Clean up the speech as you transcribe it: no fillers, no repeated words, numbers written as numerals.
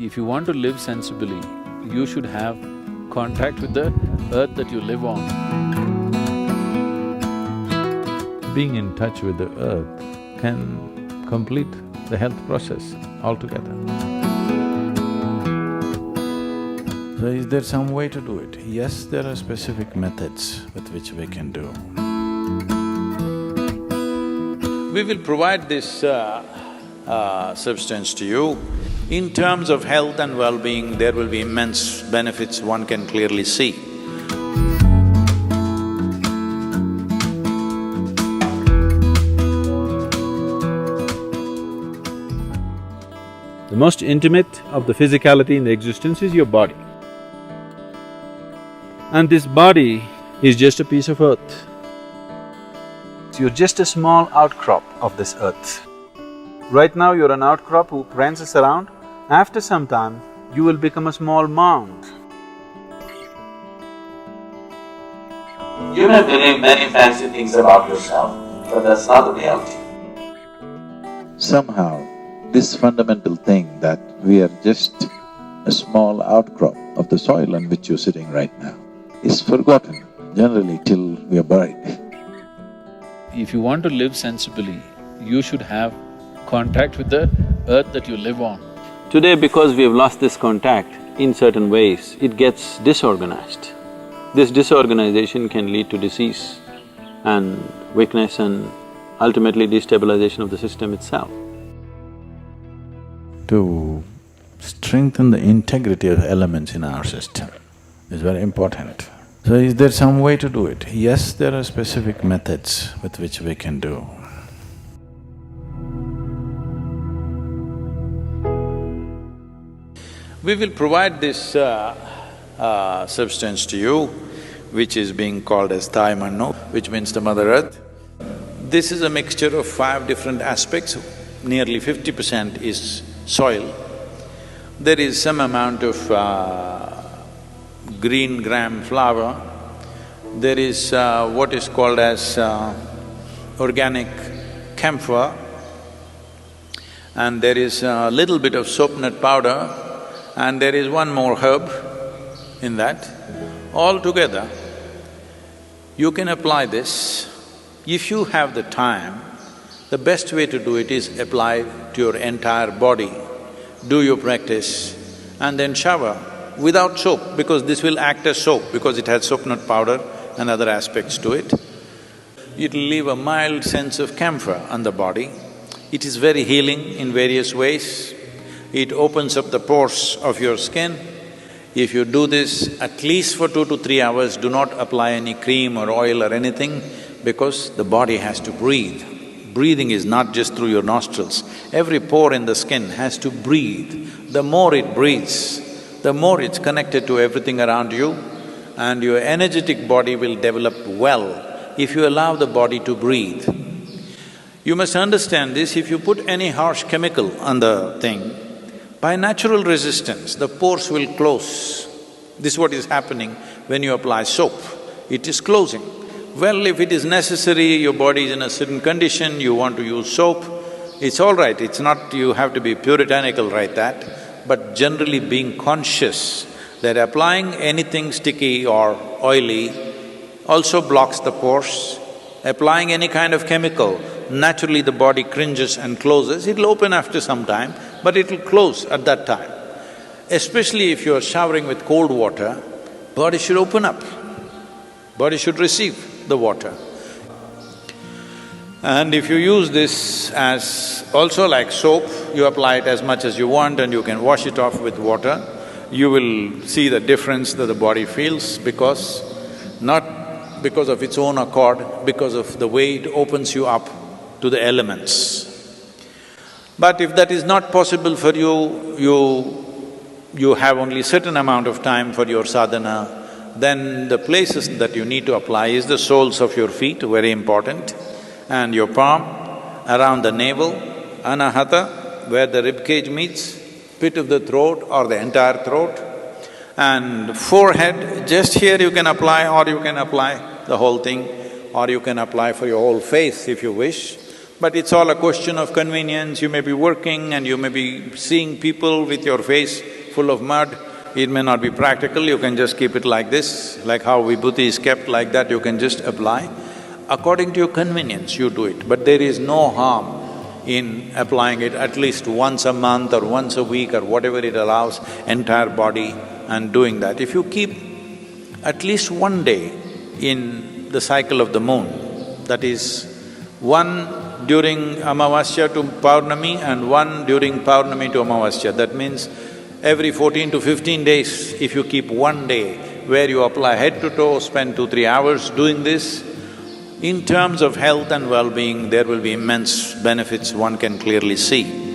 If you want to live sensibly, you should have contact with the earth that you live on. Being in touch with the earth can complete the health process altogether. So is there some way to do it? Yes, there are specific methods with which we can do. We will provide this substance to you. In terms of health and well-being, there will be immense benefits one can clearly see. The most intimate of the physicality in the existence is your body. And this body is just a piece of earth. You're just a small outcrop of this earth. Right now you're an outcrop who prances around. After some time, you will become a small mound. You may believe many fancy things about yourself, but that's not the reality. Somehow, this fundamental thing that we are just a small outcrop of the soil on which you're sitting right now is forgotten generally till we are buried. If you want to live sensibly, you should have contact with the earth that you live on. Today, because we have lost this contact, in certain ways, it gets disorganized. This disorganization can lead to disease and weakness and ultimately destabilization of the system itself. To strengthen the integrity of elements in our system is very important. So is there some way to do it? Yes, there are specific methods with which we can do. We will provide this substance to you, which is being called as Thai Mannu, which means the Mother Earth. This is a mixture of 5 different aspects. Nearly 50% is soil. There is some amount of green gram flour. There is what is called as organic camphor, and there is a little bit of soap nut powder, and there is one more herb in that. All together, you can apply this. If you have the time, the best way to do it is apply to your entire body. Do your practice and then shower without soap, because this will act as soap because it has soap nut powder and other aspects to it. It'll leave a mild sense of camphor on the body. It is very healing in various ways. It opens up the pores of your skin. If you do this at least for 2 to 3 hours, do not apply any cream or oil or anything, because the body has to breathe. Breathing is not just through your nostrils. Every pore in the skin has to breathe. The more it breathes, the more it's connected to everything around you, and your energetic body will develop well if you allow the body to breathe. You must understand this, if you put any harsh chemical on the thing, by natural resistance, the pores will close. This is what is happening when you apply soap. It is closing. Well, if it is necessary, your body is in a certain condition, you want to use soap, it's all right, it's not… you have to be puritanical like that, but generally being conscious that applying anything sticky or oily also blocks the pores. Applying any kind of chemical, naturally the body cringes and closes. It'll open after some time, but it'll close at that time. Especially if you're showering with cold water, body should open up, body should receive the water. And if you use this as also like soap, you apply it as much as you want and you can wash it off with water, you will see the difference that the body feels, because not because of its own accord, because of the way it opens you up to the elements. But if that is not possible for you, you have only certain amount of time for your sadhana, then the places that you need to apply is the soles of your feet, very important, and your palm, around the navel, anahata, where the rib cage meets, pit of the throat or the entire throat, and forehead, just here you can apply, or you can apply the whole thing, or you can apply for your whole face if you wish. But it's all a question of convenience. You may be working and you may be seeing people with your face full of mud. It may not be practical, you can just keep it like this, like how vibhuti is kept like that, you can just apply. According to your convenience, you do it, but there is no harm in applying it at least once a month or once a week or whatever it allows, entire body, and doing that. If you keep at least one day in the cycle of the moon, that is, one during Amavasya to Paurnami and one during Paurnami to Amavasya, that means every 14 to 15 days, if you keep one day where you apply head to toe, spend 2-3 hours doing this, in terms of health and well-being, there will be immense benefits one can clearly see.